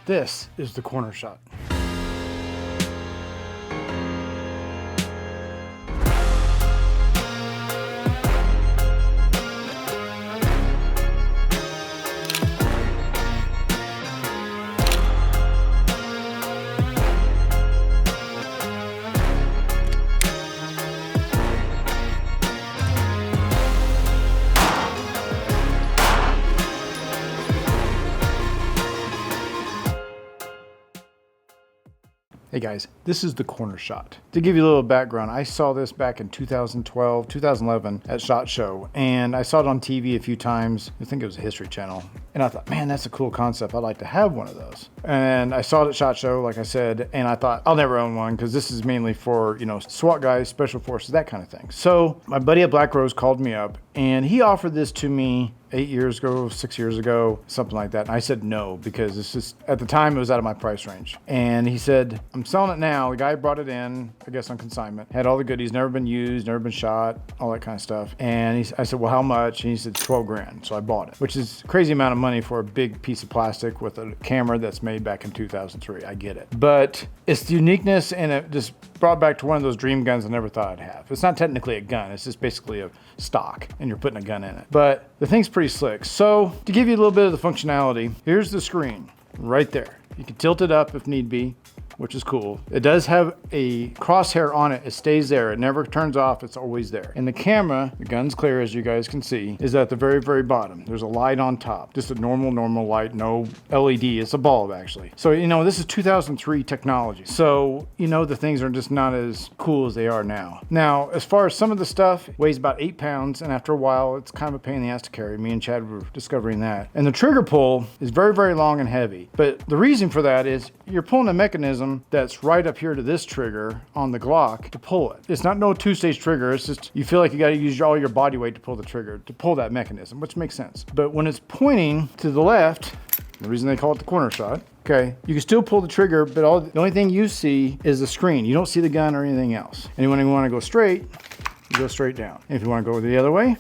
This is the corner shot. Hey guys, this is the corner shot. To give you a little background, I saw this back in 2012, 2011 at SHOT Show, and I saw it on TV a few times. I think it was a History Channel. And I thought, man, that's a cool concept. I'd like to have one of those. And I saw it at SHOT Show, like I said, and I thought, I'll never own one because this is mainly for, SWAT guys, special forces, that kind of thing. So my buddy at Black Rose called me up and he offered this to me 8 years ago, 6 years ago, something like that. And I said no, because it's just, at the time, it was out of my price range. And he said, I'm selling it now. The guy brought it in, I guess on consignment, had all the goodies, never been used, never been shot, all that kind of stuff. And I said, well, how much? And he said, 12 grand. So I bought it, which is a crazy amount of money for a big piece of plastic with a camera that's made back in 2003. I get it. But it's the uniqueness, and it just brought back to one of those dream guns I never thought I'd have. It's not technically a gun. It's just basically a stock, and you're putting a gun in it. But the thing's pretty slick. So to give you a little bit of the functionality, here's the screen right there. You can tilt it up if need be, which is cool. It does have a crosshair on it. It stays there. It never turns off. It's always there. And the camera, the gun's clear, as you guys can see, is at the very, very bottom. There's a light on top. Just a normal light, no LED. It's a bulb, actually. So, this is 2003 technology. So, the things are just not as cool as they are now. Now, as far as some of the stuff, it weighs about 8 pounds. And after a while, it's kind of a pain in the ass to carry. Me and Chad were discovering that. And the trigger pull is very, very long and heavy. But the reason for that is you're pulling a mechanism that's right up here to this trigger on the Glock to pull it. It's not no two-stage trigger. It's just you feel like you got to use all your body weight to pull the trigger, to pull that mechanism, which makes sense. But when it's pointing to the left, the reason they call it the corner shot, okay, you can still pull the trigger, but the only thing you see is the screen. You don't see the gun or anything else. And when you want to go straight, you go straight down. And if you want to go the other way,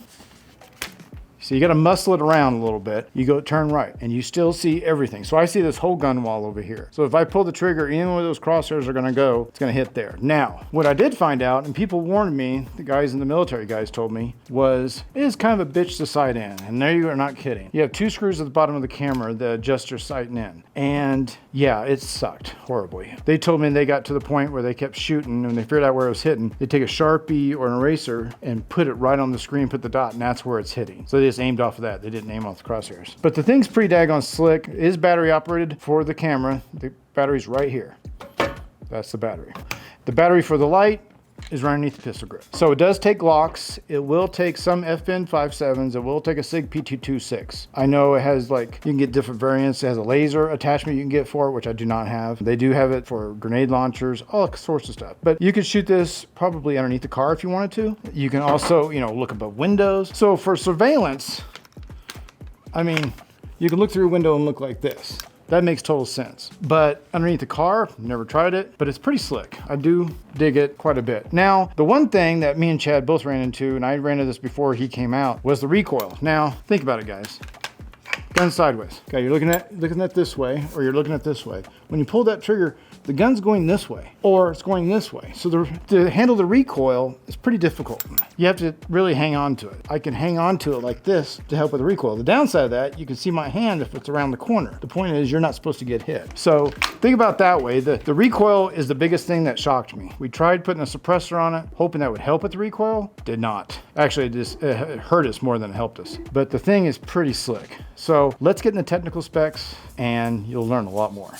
so you got to muscle it around a little bit. You go turn right and you still see everything. So I see this whole gun wall over here. So if I pull the trigger, even where those crosshairs are going to go, it's going to hit there. Now, what I did find out, and people warned me, the guys in the military guys told me, was it is kind of a bitch to sight in. And there you are not kidding. You have 2 screws at the bottom of the camera that adjust your sighting in. And yeah, it sucked horribly. They told me they got to the point where they kept shooting and they figured out where it was hitting. They take a Sharpie or an eraser and put it right on the screen, put the dot, and that's where it's hitting. So they just aimed off of that. They didn't aim off the crosshairs. But the thing's pretty daggone slick. It is battery operated for the camera. The battery's right here. That's the battery. The battery for the light is right underneath the pistol grip. So it does take Glocks. It will take some FN 57s. It will take a SIG P226. I know it has you can get different variants. It has a laser attachment you can get for it, which I do not have. They do have it for grenade launchers, all sorts of stuff. But you could shoot this probably underneath the car if you wanted to. You can also, look above windows. So for surveillance, you can look through a window and look like this. That makes total sense. But underneath the car, never tried it, but it's pretty slick. I do dig it quite a bit. Now, the one thing that me and Chad both ran into, and I ran into this before he came out, was the recoil. Now, think about it, guys. Gun sideways. Okay, you're looking at this way, or you're looking at this way. When you pull that trigger, the gun's going this way, or it's going this way. So to handle the recoil is pretty difficult. You have to really hang on to it. I can hang on to it like this to help with the recoil. The downside of that, you can see my hand if it's around the corner. The point is you're not supposed to get hit. So think about that way. The recoil is the biggest thing that shocked me. We tried putting a suppressor on it, hoping that would help with the recoil. Did not. Actually, it hurt us more than it helped us. But the thing is pretty slick. So let's get into technical specs and you'll learn a lot more.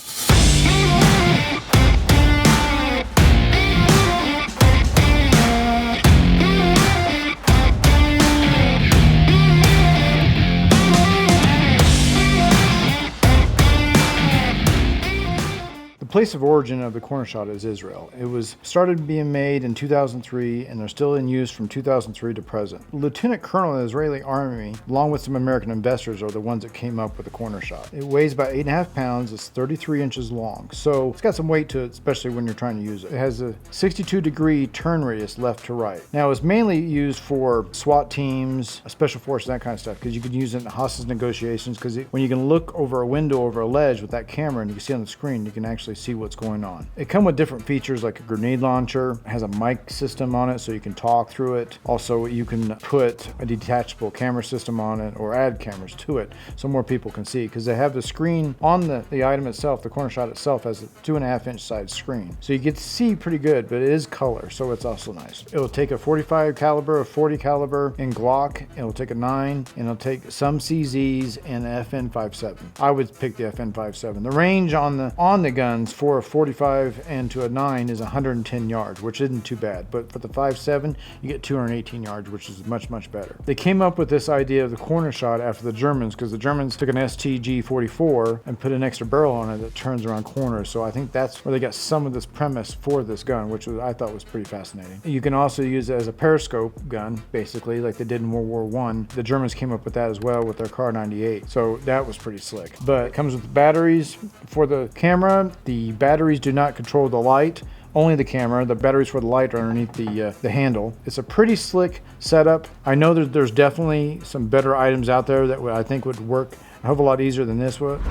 place of origin of the corner shot is Israel. It was started being made in 2003 and they're still in use from 2003 to present. Lieutenant Colonel of the Israeli Army, along with some American investors, are the ones that came up with the corner shot. It weighs about 8.5 pounds. It's 33 inches long. So it's got some weight to it, especially when you're trying to use it. It has a 62-degree turn radius left to right. Now, it's mainly used for SWAT teams, special forces, that kind of stuff, because you can use it in hostage negotiations, because when you can look over a window, over a ledge with that camera, and you can see on the screen, you can actually see what's going on. It comes with different features like a grenade launcher. It has a mic system on it so you can talk through it. Also, you can put a detachable camera system on it or add cameras to it so more people can see, because they have the screen on the item itself. The corner shot itself has a 2.5-inch size screen, so you get to see pretty good, but it is color, so it's also nice. It'll take a 45 caliber, a 40 caliber in Glock. It'll take a 9, and it'll take some CZs and an FN57. I would pick the FN57. The range on the guns for a 45 and to a 9 is 110 yards, which isn't too bad, but for the 5.7 you get 218 yards, which is much better. They came up with this idea of the corner shot after the Germans, because the Germans took an STG-44 and put an extra barrel on it that turns around corners. So I think that's where they got some of this premise for this gun, which I thought was pretty fascinating. You can also use it as a periscope gun, basically, like they did in World War I. The Germans came up with that as well with their Car 98, so that was pretty slick. But it comes with batteries for the camera. The batteries do not control the light, only the camera. The batteries for the light are underneath the handle. It's a pretty slick setup. I know there's definitely some better items out there that I think would work a hell of a lot easier than this would.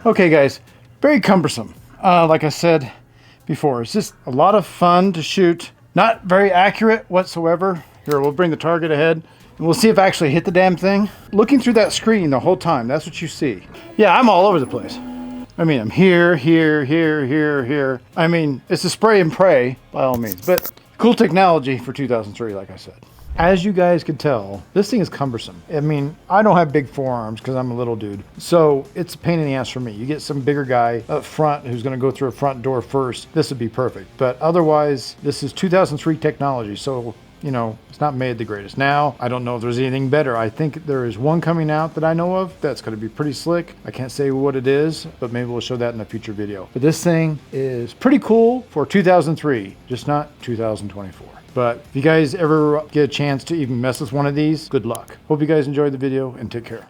Okay guys, very cumbersome. Like I said before, it's just a lot of fun to shoot. Not very accurate whatsoever. Here, we'll bring the target ahead and we'll see if I actually hit the damn thing. Looking through that screen the whole time, that's what you see. Yeah, I'm all over the place. I mean, I'm here. I mean, it's a spray and pray by all means, but cool technology for 2003, like I said. As you guys can tell, this thing is cumbersome. I mean, I don't have big forearms because I'm a little dude. So it's a pain in the ass for me. You get some bigger guy up front who's gonna go through a front door first, this would be perfect. But otherwise, this is 2003 technology. So, you know, it's not made the greatest. Now, I don't know if there's anything better. I think there is one coming out that I know of that's gonna be pretty slick. I can't say what it is, but maybe we'll show that in a future video. But this thing is pretty cool for 2003, just not 2024. But if you guys ever get a chance to even mess with one of these, good luck. Hope you guys enjoyed the video and take care.